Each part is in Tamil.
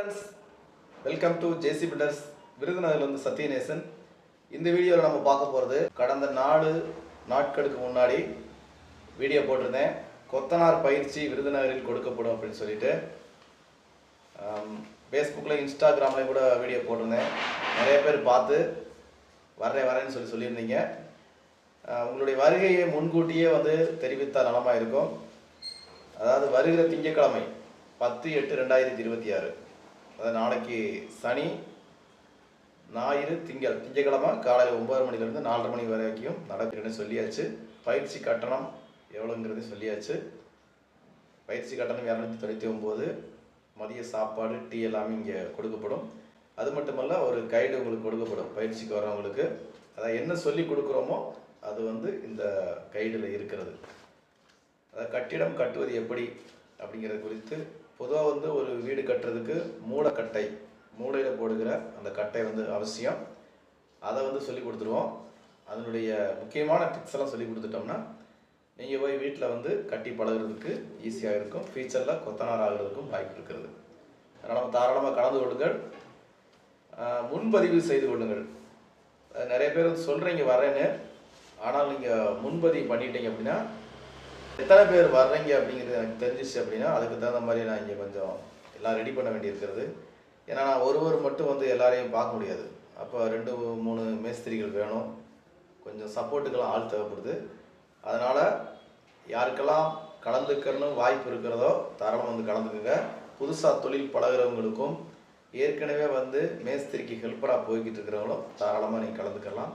Friends, welcome to JC builders. விருதுநகர்லேருந்து சத்யநேசன். இந்த வீடியோவில் நம்ம பார்க்க போகிறது, கடந்த 4 நாட்களுக்கு முன்னாடி வீடியோ போட்டிருந்தேன். கொத்தனார் பயிற்சி விருதுநகரில் கொடுக்கப்படும் அப்படின்னு சொல்லிட்டு ஃபேஸ்புக்கில் இன்ஸ்டாகிராமில் கூட வீடியோ போட்டிருந்தேன். நிறைய பேர் பார்த்து வரேன்னு சொல்லியிருந்தீங்க. உங்களுடைய வருகையை முன்கூட்டியே தெரிவித்தால் நலமாக இருக்கும். அதாவது வருகிற திங்கட்கிழமை 10/8/2026, அதாவது நாளைக்கு சனி, ஞாயிறு, திங்கட்கிழமை காலையில் 9 மணிலேருந்து 4:30 மணி வரைக்கும் நடக்குதுன்னு சொல்லியாச்சு. பயிற்சி கட்டணம் எவ்வளோங்கிறது சொல்லியாச்சு. பயிற்சி கட்டணம் 299. மதிய சாப்பாடு, டீ எல்லாமே இங்கே கொடுக்கப்படும். அது மட்டுமல்ல, ஒரு கைடு உங்களுக்கு கொடுக்கப்படும் பயிற்சிக்கு வரவங்களுக்கு. அதாவது என்ன சொல்லி கொடுக்குறோமோ அது இந்த கைடில் இருக்கிறது. அதாவது கட்டிடம் கட்டுவது எப்படி அப்படிங்கிறது குறித்து, பொதுவாக ஒரு வீடு கட்டுறதுக்கு மூளையில் போடுகிற அந்த கட்டை அவசியம். அதை சொல்லி கொடுத்துருவோம். அதனுடைய முக்கியமான டிப்ஸ் எல்லாம் சொல்லி கொடுத்துட்டோம்னா நீங்கள் போய் வீட்டில் கட்டி பழகிறதுக்கு ஈஸியாக இருக்கும். ஃபியூச்சரில் கொத்தனார் ஆகிறதுக்கும் வாய்ப்பு இருக்கிறது. அதனால் தாராளமாக கலந்து கொள்ளுங்கள். முன்பதிவு செய்து கொள்ளுங்கள். நிறைய பேர் சொல்கிறீங்க வரேன்னு, ஆனால் நீங்கள் முன்பதிவு பண்ணிட்டீங்க அப்படின்னா, எத்தனை பேர் வர்றீங்க அப்படிங்கிறது எனக்கு தெரிஞ்சிச்சு அப்படின்னா அதுக்கு தகுந்த மாதிரி நான் இங்கே கொஞ்சம் எல்லாம் ரெடி பண்ண வேண்டியிருக்கிறது. ஏன்னா நான் ஒருவர் மட்டும் எல்லாரையும் பார்க்க முடியாது. அப்போ 2-3 மேஸ்திரிகள் வேணும். கொஞ்சம் சப்போர்ட்டுக்கெல்லாம் ஆள் தேவைப்படுது. அதனால் யாருக்கெல்லாம் கலந்துக்கணும் வாய்ப்பு இருக்கிறதோ தாராளமாக கலந்துக்குங்க. புதுசாக தொழில் பழகிறவங்களுக்கும் ஏற்கனவே மேஸ்திரிக்கு ஹெல்ப்பராக போய்கிட்டு இருக்கிறவங்களும் தாராளமாக நீங்கள் கலந்துக்கலாம்.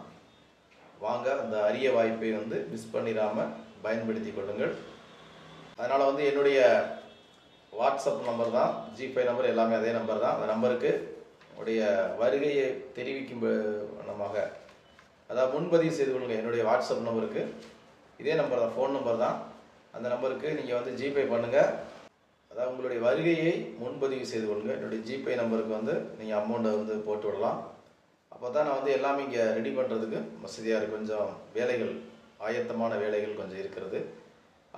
வாங்க, அந்த அரிய வாய்ப்பை மிஸ் பண்ணிடாமல் பயன்படுத்தி கொள்ளுங்கள். அதனால் என்னுடைய வாட்ஸ்அப் நம்பர் தான், ஜிபே நம்பர் எல்லாமே அதே நம்பர் தான். அந்த நம்பருக்கு உடைய வருகையை தெரிவிக்கும் வண்ணமாக, அதாவது முன்பதிவு செய்து கொள்ளுங்கள். என்னுடைய வாட்ஸ்அப் நம்பருக்கு இதே நம்பர் தான், ஃபோன் நம்பர் தான். அந்த நம்பருக்கு நீங்கள் ஜிபே பண்ணுங்கள். அதாவது உங்களுடைய வருகையை முன்பதிவு செய்து கொள்ளுங்கள். என்னுடைய ஜிபே நம்பருக்கு நீங்கள் அமௌண்ட்டை போட்டு விடலாம். அப்போ தான் நான் எல்லாமே இங்கே ரெடி பண்ணுறதுக்கு வசதியாக இருக்குது. கொஞ்சம் வேலைகள், ஆயத்தமான வேலைகள் கொஞ்சம் இருக்கிறது.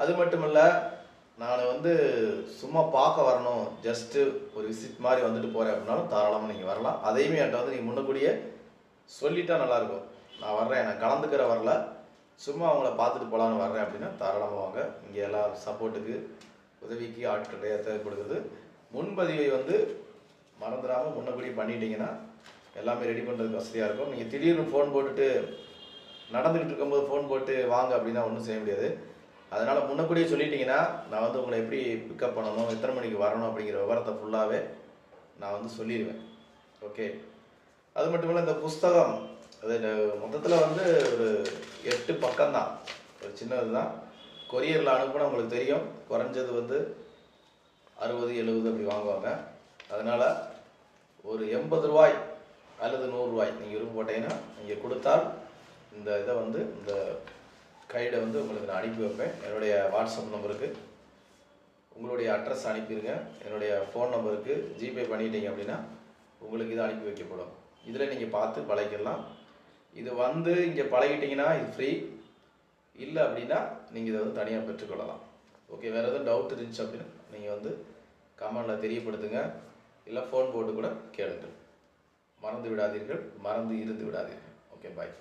அது மட்டும் இல்லை, நான் சும்மா பார்க்க வரணும், ஜஸ்ட்டு ஒரு விசிட் மாதிரி போகிறேன் அப்படின்னாலும் தாராளமாக நீங்கள் வரலாம். அதையுமே என்கிட்ட நீங்கள் முன்னக்கூடியே சொல்லிட்டா நல்லாயிருக்கும். நான் வர்றேன், நான் கலந்துக்கிற வரல, சும்மா அவங்கள பார்த்துட்டு போகலான்னு வர்றேன் அப்படின்னா தாராளமாக வாங்க. இங்கே எல்லாம் சப்போர்ட்டுக்கு, உதவிக்கு ஆட்கள் நிறையா தேவைப்படுகிறது. முன்பதிவை மறந்துடாமல் முன்னக்கூடியே பண்ணிட்டீங்கன்னா எல்லாமே ரெடி பண்ணுறதுக்கு வசதியாக இருக்கும். நீங்கள் திடீர்னு ஃபோன் போட்டுட்டு நடந்துக்கிட்டு இருக்கும்போது ஃபோன் போட்டு வாங்க அப்படின்னா ஒன்றும் செய்ய முடியாது. அதனால் முன்னக்கூடியே சொல்லிட்டீங்கன்னா நான் உங்களை எப்படி பிக்கப் பண்ணணும், எத்தனை மணிக்கு வரணும் அப்படிங்கிற விவரத்தை ஃபுல்லாகவே நான் சொல்லிடுவேன். ஓகே. அது மட்டும் இல்லை, இந்த புஸ்தகம் அது மொத்தத்தில் ஒரு 8 பக்கம்தான், ஒரு சின்னது தான். கொரியரில் அனுப்புனா உங்களுக்கு தெரியும், குறைஞ்சது 60-70 அப்படி வாங்குவாங்க. அதனால் ஒரு 80 ரூபாய் அல்லது 100 ரூபாய் நீங்கள் விரும்ப போட்டீங்கன்னா நீங்கள் கொடுத்தால் இந்த இதை இந்த கைடை உங்களுக்கு நான் அனுப்பி வைப்பேன். என்னுடைய வாட்ஸ்அப் நம்பருக்கு உங்களுடைய அட்ரஸ் அனுப்பிடுங்க. என்னுடைய ஃபோன் நம்பருக்கு ஜிபே பண்ணிட்டீங்க அப்படின்னா உங்களுக்கு இதை அனுப்பி வைக்கப்படும். இதில் நீங்கள் பார்த்து பழகிடலாம். இது இங்கே பழகிட்டிங்கன்னா இது ஃப்ரீ. இல்லை அப்படின்னா நீங்கள் இதை தனியாக பெற்றுக்கொள்ளலாம். ஓகே. வேறு எதுவும் டவுட் இருந்துச்சு அப்படின்னா நீங்கள் கமெண்டில் தெரியப்படுத்துங்க. இல்லை ஃபோன் போட்டு கூட கேளுங்கள். மறந்து விடாதீர்கள், மறந்து இருந்து விடாதீர்கள். ஓகே, பாய்.